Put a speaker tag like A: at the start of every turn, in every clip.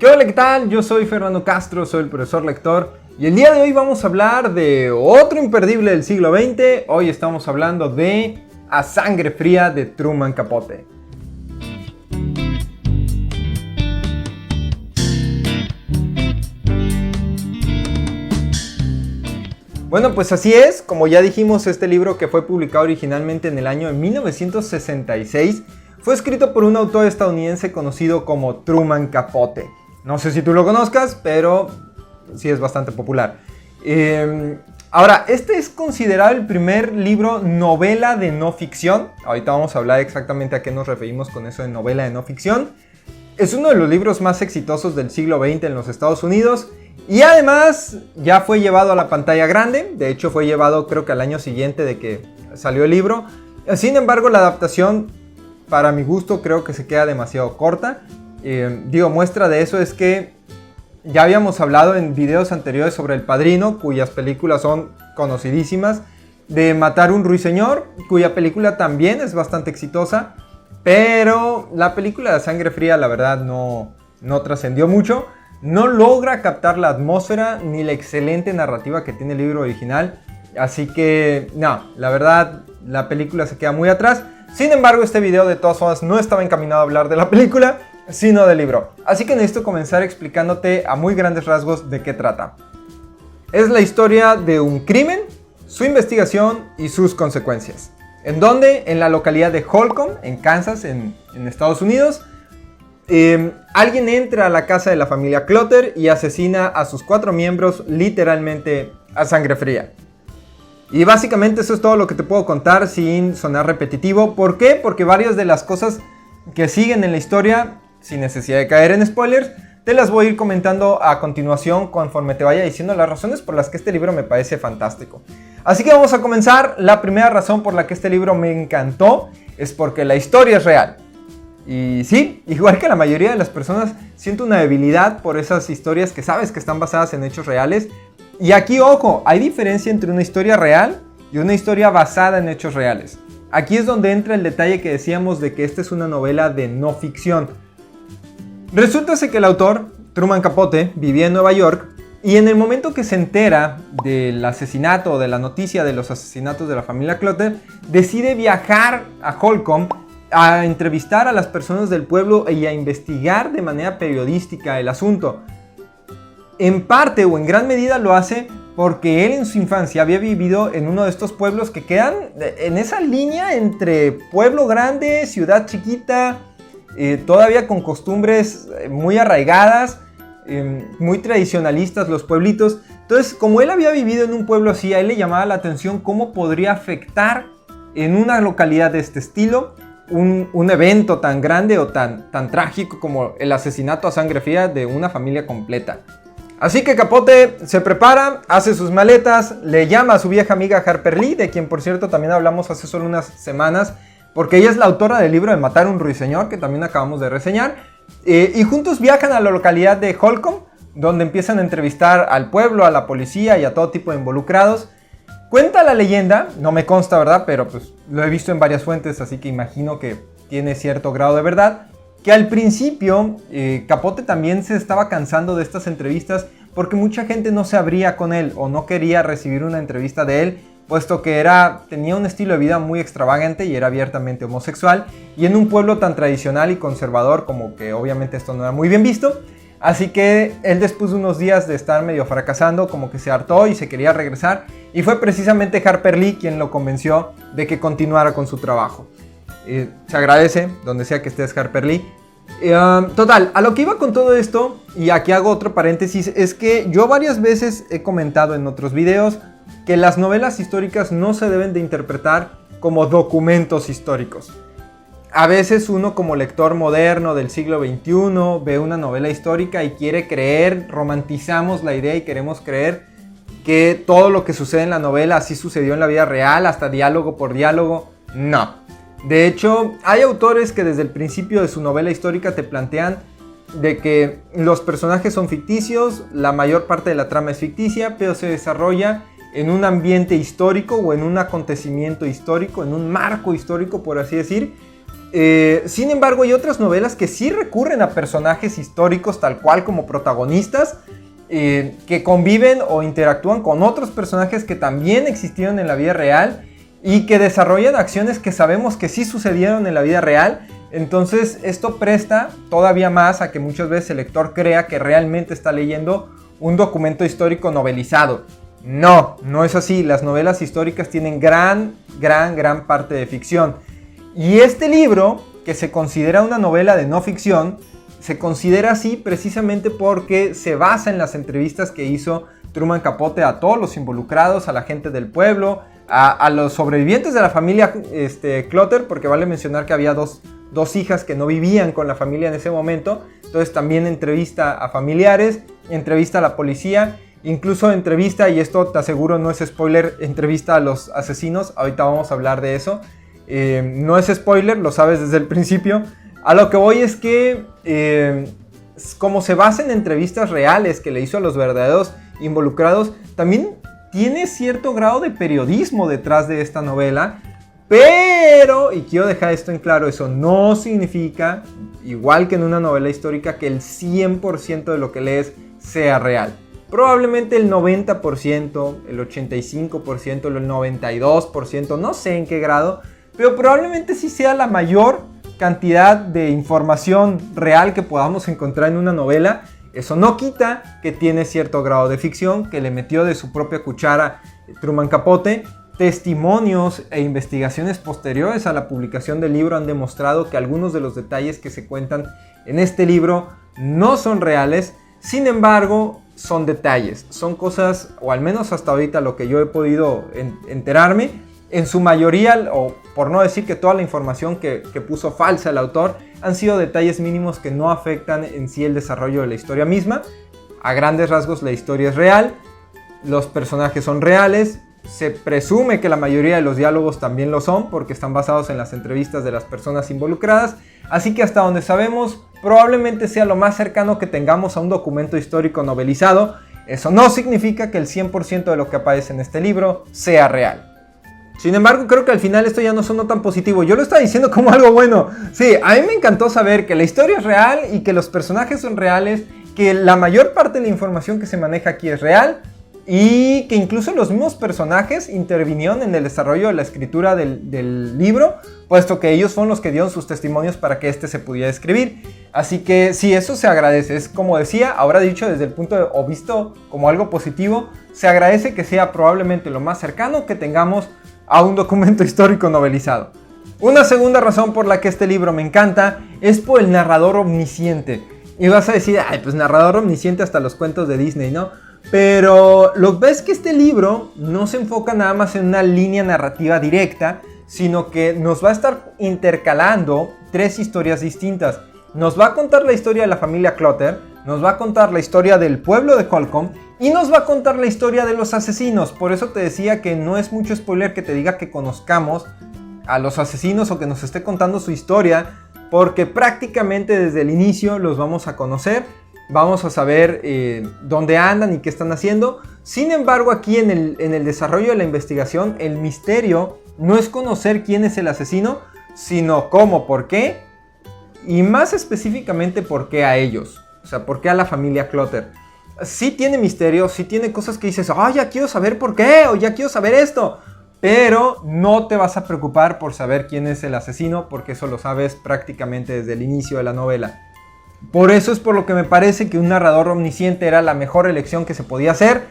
A: ¿Qué hola, qué tal? Yo soy Fernando Castro, soy el profesor lector y el día de hoy vamos a hablar de otro imperdible del siglo XX. Hoy estamos hablando de A Sangre Fría de Truman Capote. Bueno, pues así es, como ya dijimos, este libro que fue publicado originalmente en el año de 1966 fue escrito por un autor estadounidense conocido como Truman Capote. No sé si tú lo conozcas, pero sí es bastante popular. Ahora, este es considerado el primer libro novela de no ficción. Ahorita vamos a hablar exactamente a qué nos referimos con eso de novela de no ficción. Es uno de los libros más exitosos del siglo XX en los Estados Unidos. Y además ya fue llevado a la pantalla grande. De hecho fue llevado creo que al año siguiente de que salió el libro. Sin embargo, la adaptación, para mi gusto, creo que se queda demasiado corta. Muestra de eso es que ya habíamos hablado en videos anteriores sobre El Padrino, cuyas películas son conocidísimas, de Matar un ruiseñor, cuya película también es bastante exitosa, pero la película de Sangre Fría, la verdad, no trascendió mucho, no logra captar la atmósfera ni la excelente narrativa que tiene el libro original, así que no, la verdad, la película se queda muy atrás. Sin embargo, este video de todas formas no estaba encaminado a hablar de la película, sino del libro. Así que necesito comenzar explicándote a muy grandes rasgos de qué trata. Es la historia de un crimen, su investigación y sus consecuencias. ¿En dónde? En la localidad de Holcomb, en Kansas, en Estados Unidos. Alguien entra a la casa de la familia Clutter y asesina a sus 4 miembros literalmente a sangre fría. Y básicamente eso es todo lo que te puedo contar sin sonar repetitivo. ¿Por qué? Porque varias de las cosas que siguen en la historia, sin necesidad de caer en spoilers, te las voy a ir comentando a continuación conforme te vaya diciendo las razones por las que este libro me parece fantástico. Así que vamos a comenzar. La primera razón por la que este libro me encantó es porque la historia es real. Y sí, igual que la mayoría de las personas, siento una debilidad por esas historias que sabes que están basadas en hechos reales. Y aquí, ojo, hay diferencia entre una historia real y una historia basada en hechos reales. Aquí es donde entra el detalle que decíamos de que esta es una novela de no ficción. Resulta que el autor, Truman Capote, vivía en Nueva York y en el momento que se entera del asesinato o de la noticia de los asesinatos de la familia Clutter, decide viajar a Holcomb a entrevistar a las personas del pueblo y a investigar de manera periodística el asunto. En parte o en gran medida lo hace porque él en su infancia había vivido en uno de estos pueblos que quedan en esa línea entre pueblo grande, ciudad chiquita, todavía con costumbres muy arraigadas, muy tradicionalistas los pueblitos. Entonces, como él había vivido en un pueblo así, a él le llamaba la atención cómo podría afectar en una localidad de este estilo un evento tan grande o tan trágico como el asesinato a sangre fría de una familia completa. Así que Capote se prepara, hace sus maletas, le llama a su vieja amiga Harper Lee, de quien por cierto también hablamos hace solo unas semanas, porque ella es la autora del libro de Matar un ruiseñor, que también acabamos de reseñar, y juntos viajan a la localidad de Holcomb, donde empiezan a entrevistar al pueblo, a la policía y a todo tipo de involucrados. Cuenta la leyenda, no me consta, ¿verdad? Pero pues lo he visto en varias fuentes, así que imagino que tiene cierto grado de verdad, que al principio Capote también se estaba cansando de estas entrevistas porque mucha gente no se abría con él o no quería recibir una entrevista de él, puesto que tenía un estilo de vida muy extravagante y era abiertamente homosexual, y en un pueblo tan tradicional y conservador como que obviamente esto no era muy bien visto. Así que él, después de unos días de estar medio fracasando, como que se hartó y se quería regresar, y fue precisamente Harper Lee quien lo convenció de que continuara con su trabajo. Se agradece donde sea que estés, Harper Lee. Total, a lo que iba con todo esto, y aquí hago otro paréntesis, es que yo varias veces he comentado en otros videos que las novelas históricas no se deben de interpretar como documentos históricos. A veces uno como lector moderno del siglo XXI ve una novela histórica y quiere creer, romantizamos la idea y queremos creer que todo lo que sucede en la novela así sucedió en la vida real, hasta diálogo por diálogo. No. De hecho, hay autores que desde el principio de su novela histórica te plantean de que los personajes son ficticios, la mayor parte de la trama es ficticia, pero se desarrolla en un ambiente histórico o en un acontecimiento histórico, en un marco histórico, por así decir, Sin embargo, hay otras novelas que sí recurren a personajes históricos tal cual como protagonistas, que conviven o interactúan con otros personajes que también existieron en la vida real y que desarrollan acciones que sabemos que sí sucedieron en la vida real. Entonces esto presta todavía más a que muchas veces el lector crea que realmente está leyendo un documento histórico novelizado. No, no es así. Las novelas históricas tienen gran parte de ficción. Y este libro, que se considera una novela de no ficción, se considera así precisamente porque se basa en las entrevistas que hizo Truman Capote a todos los involucrados, a la gente del pueblo, a los sobrevivientes de la familia Clutter, porque vale mencionar que había dos hijas que no vivían con la familia en ese momento. Entonces también entrevista a familiares, entrevista a la policía, incluso entrevista, y esto te aseguro no es spoiler, entrevista a los asesinos. Ahorita vamos a hablar de eso. No es spoiler, lo sabes desde el principio. A lo que voy es que, como se basa en entrevistas reales que le hizo a los verdaderos involucrados, también tiene cierto grado de periodismo detrás de esta novela. Pero, y quiero dejar esto en claro, eso no significa, igual que en una novela histórica, que el 100% de lo que lees sea real. Probablemente el 90%, el 85%, el 92%, no sé en qué grado, pero probablemente sí sea la mayor cantidad de información real que podamos encontrar en una novela. Eso no quita que tiene cierto grado de ficción, que le metió de su propia cuchara Truman Capote. Testimonios e investigaciones posteriores a la publicación del libro han demostrado que algunos de los detalles que se cuentan en este libro no son reales. Sin embargo, son detalles, son cosas, o al menos hasta ahorita lo que yo he podido enterarme, en su mayoría, o por no decir que toda la información que puso falsa el autor, han sido detalles mínimos que no afectan en sí el desarrollo de la historia misma. A grandes rasgos la historia es real, los personajes son reales, se presume que la mayoría de los diálogos también lo son porque están basados en las entrevistas de las personas involucradas, así que hasta donde sabemos probablemente sea lo más cercano que tengamos a un documento histórico novelizado. Eso no significa que el 100% de lo que aparece en este libro sea real. Sin embargo, creo que al final esto ya no sonó tan positivo. Yo lo estaba diciendo como algo bueno. Sí, a mí me encantó saber que la historia es real y que los personajes son reales, que la mayor parte de la información que se maneja aquí es real y que incluso los mismos personajes intervinieron en el desarrollo de la escritura del libro, puesto que ellos fueron los que dieron sus testimonios para que este se pudiera escribir. Así que sí, eso se agradece. Es como decía, ahora dicho desde el punto de, o visto como algo positivo, se agradece que sea probablemente lo más cercano que tengamos a un documento histórico novelizado. Una segunda razón por la que este libro me encanta es por el narrador omnisciente. Y vas a decir, ay, pues narrador omnisciente hasta los cuentos de Disney, ¿no? Pero lo ves que este libro no se enfoca nada más en una línea narrativa directa, sino que nos va a estar intercalando tres historias distintas. Nos va a contar la historia de la familia Clutter, nos va a contar la historia del pueblo de Holcomb y nos va a contar la historia de los asesinos. Por eso te decía que no es mucho spoiler que te diga que conozcamos a los asesinos o que nos esté contando su historia, porque prácticamente desde el inicio los vamos a conocer, vamos a saber dónde andan y qué están haciendo. Sin embargo, aquí en el desarrollo de la investigación, el misterio no es conocer quién es el asesino, sino cómo, por qué, y más específicamente por qué a ellos. O sea, por qué a la familia Clutter. Sí tiene misterio, sí tiene cosas que dices, ya quiero saber por qué, o ya quiero saber esto. Pero no te vas a preocupar por saber quién es el asesino, porque eso lo sabes prácticamente desde el inicio de la novela. Por eso es por lo que me parece que un narrador omnisciente era la mejor elección que se podía hacer.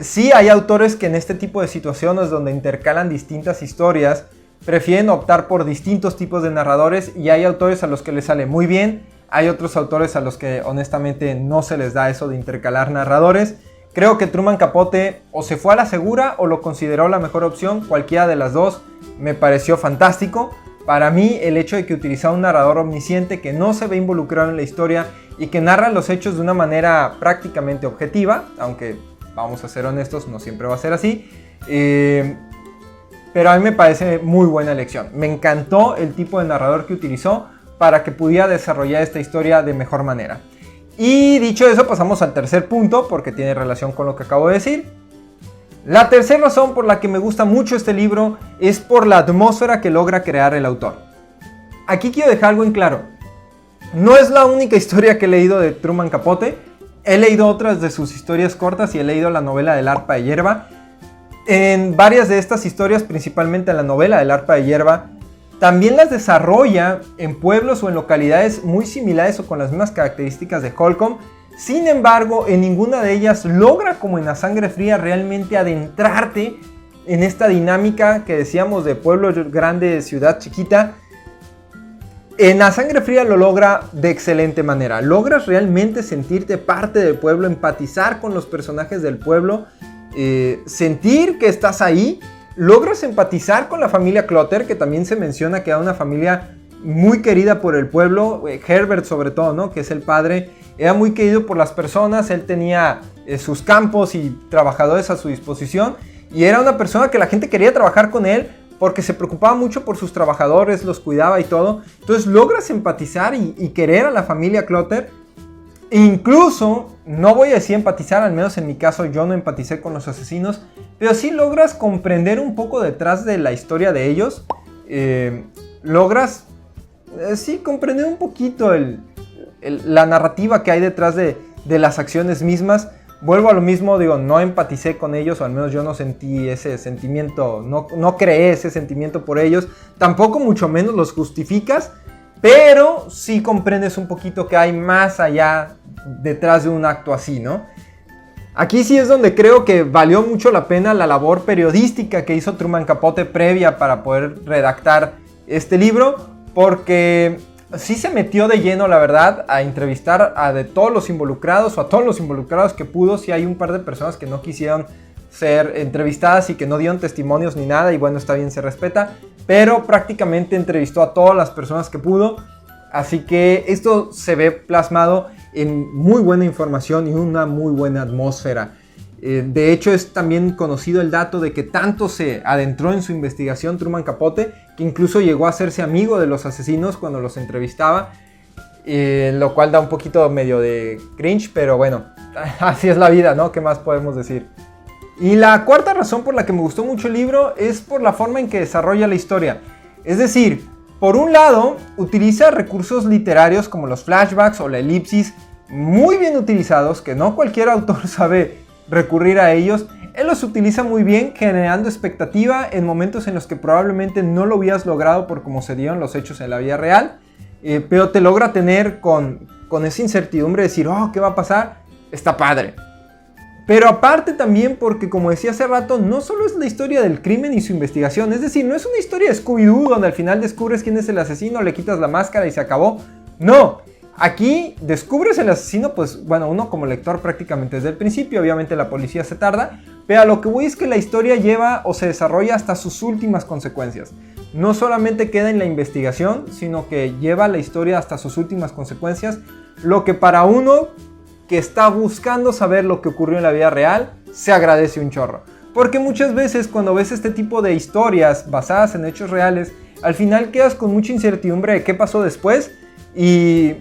A: Sí hay autores que en este tipo de situaciones donde intercalan distintas historias, prefieren optar por distintos tipos de narradores, y hay autores a los que les sale muy bien. Hay otros autores a los que honestamente no se les da eso de intercalar narradores. Creo que Truman Capote o se fue a la segura o lo consideró la mejor opción. Cualquiera de las dos me pareció fantástico. Para mí, el hecho de que utilizara un narrador omnisciente que no se ve involucrado en la historia y que narra los hechos de una manera prácticamente objetiva, aunque vamos a ser honestos, no siempre va a ser así, pero a mí me parece muy buena elección. Me encantó el tipo de narrador que utilizó para que pudiera desarrollar esta historia de mejor manera. Y dicho eso, pasamos al tercer punto, porque tiene relación con lo que acabo de decir. La tercera razón por la que me gusta mucho este libro es por la atmósfera que logra crear el autor. aquí quiero dejar algo en claro. No es la única historia que he leído de Truman Capote. He leído otras de sus historias cortas y he leído la novela del arpa de hierba. En varias de estas historias, principalmente en la novela del arpa de hierba, también las desarrolla en pueblos o en localidades muy similares o con las mismas características de Holcomb. Sin embargo, en ninguna de ellas logra, como en A Sangre Fría, realmente adentrarte en esta dinámica que decíamos de pueblo grande, ciudad chiquita. En A Sangre Fría lo logra de excelente manera. Logras realmente sentirte parte del pueblo, empatizar con los personajes del pueblo, sentir que estás ahí. Logras empatizar con la familia Clutter, que también se menciona que era una familia muy querida por el pueblo. Herbert sobre todo, ¿no? Que es el padre. Era muy querido por las personas. Él tenía sus campos y trabajadores a su disposición. Y era una persona que la gente quería trabajar con él, porque se preocupaba mucho por sus trabajadores, los cuidaba y todo. Entonces logras empatizar y querer a la familia Clutter. E incluso, no voy a decir empatizar, al menos en mi caso yo no empaticé con los asesinos, pero sí logras comprender un poco detrás de la historia de ellos. Logras, sí, comprender un poquito la narrativa que hay detrás de las acciones mismas. Vuelvo a lo mismo, digo, no empaticé con ellos, o al menos yo no sentí ese sentimiento, no creé ese sentimiento por ellos. Tampoco mucho menos los justificas, pero sí comprendes un poquito que hay más allá detrás de un acto así, ¿no? Aquí sí es donde creo que valió mucho la pena la labor periodística que hizo Truman Capote previa para poder redactar este libro, porque sí se metió de lleno, la verdad, a entrevistar a de todos los involucrados, o a todos los involucrados que pudo. Sí hay un par de personas que no quisieron ser entrevistadas y que no dieron testimonios ni nada, y bueno, está bien, se respeta, pero prácticamente entrevistó a todas las personas que pudo. Así que esto se ve plasmado en muy buena información y una muy buena atmósfera. De hecho, es también conocido el dato de que tanto se adentró en su investigación Truman Capote, que incluso llegó a hacerse amigo de los asesinos cuando los entrevistaba, lo cual da un poquito medio de cringe, pero bueno, así es la vida, ¿no? ¿Qué más podemos decir? Y la cuarta razón por la que me gustó mucho el libro es por la forma en que desarrolla la historia. Es decir, por un lado, utiliza recursos literarios como los flashbacks o la elipsis, muy bien utilizados, que no cualquier autor sabe recurrir a ellos. Él los utiliza muy bien, generando expectativa en momentos en los que probablemente no lo hubieras logrado por cómo se dieron los hechos en la vida real, pero te logra tener con esa incertidumbre de decir, oh, ¿qué va a pasar? Está padre. Pero aparte también porque, como decía hace rato, no solo es la historia del crimen y su investigación, es decir, no es una historia de Scooby-Doo donde al final descubres quién es el asesino, le quitas la máscara y se acabó. No, aquí descubres el asesino, pues bueno, uno como lector prácticamente desde el principio, obviamente la policía se tarda, pero a lo que voy es que la historia lleva o se desarrolla hasta sus últimas consecuencias. No solamente queda en la investigación, sino que lleva la historia hasta sus últimas consecuencias, lo que para uno que está buscando saber lo que ocurrió en la vida real, se agradece un chorro. Porque muchas veces cuando ves este tipo de historias basadas en hechos reales, al final quedas con mucha incertidumbre de qué pasó después y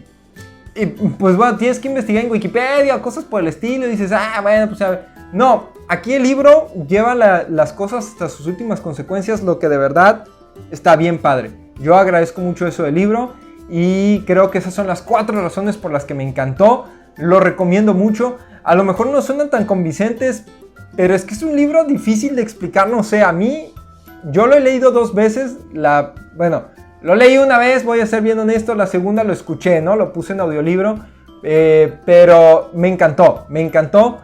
A: pues bueno, tienes que investigar en Wikipedia o cosas por el estilo y dices, ah, bueno, pues a ver. No, aquí el libro lleva las cosas hasta sus últimas consecuencias, lo que de verdad está bien padre. Yo agradezco mucho eso del libro y creo que esas son las 4 razones por las que me encantó. Lo recomiendo mucho. A lo mejor no suenan tan convincentes, pero es que es un libro difícil de explicar. No sé, a mí, yo lo he leído 2 veces. Bueno, lo leí una vez, voy a ser bien honesto. La segunda lo escuché, ¿no? Lo puse en audiolibro. Pero me encantó, me encantó.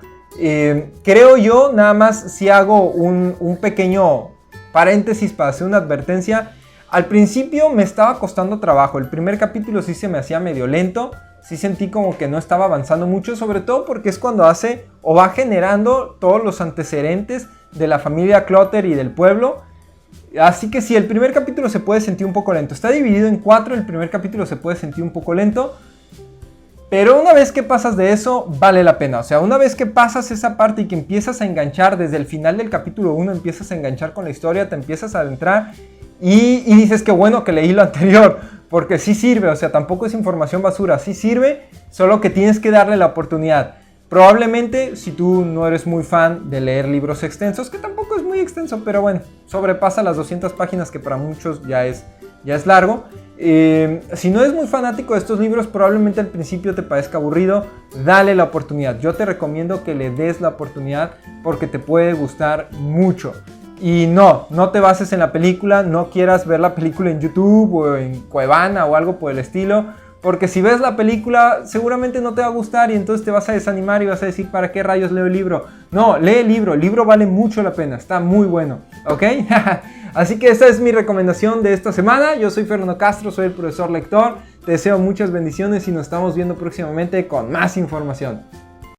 A: Creo yo, nada más si hago un pequeño paréntesis para hacer una advertencia. Al principio me estaba costando trabajo. El primer capítulo sí se me hacía medio lento. Sí sentí como que no estaba avanzando mucho, sobre todo porque es cuando hace o va generando todos los antecedentes de la familia Clutter y del pueblo. Así que sí, el primer capítulo se puede sentir un poco lento. Está dividido en 4, el primer capítulo se puede sentir un poco lento. Pero una vez que pasas de eso, vale la pena. O sea, una vez que pasas esa parte y que empiezas a enganchar desde el final del capítulo 1, empiezas a enganchar con la historia, te empiezas a adentrar y dices que bueno que leí lo anterior. Porque sí sirve, o sea, tampoco es información basura, sí sirve, solo que tienes que darle la oportunidad. Probablemente, si tú no eres muy fan de leer libros extensos, que tampoco es muy extenso, pero bueno, sobrepasa las 200 páginas, que para muchos ya es ya es largo. Si no eres muy fanático de estos libros, probablemente al principio te parezca aburrido. Dale la oportunidad. Yo te recomiendo que le des la oportunidad porque te puede gustar mucho. Y no te bases en la película, no quieras ver la película en YouTube o en Cuevana o algo por el estilo. Porque si ves la película seguramente no te va a gustar y entonces te vas a desanimar y vas a decir ¿para qué rayos leo el libro? No, lee el libro vale mucho la pena, está muy bueno, ¿ok? Así que esta es mi recomendación de esta semana. Yo soy Fernando Castro, soy el profesor lector. Te deseo muchas bendiciones y nos estamos viendo próximamente con más información.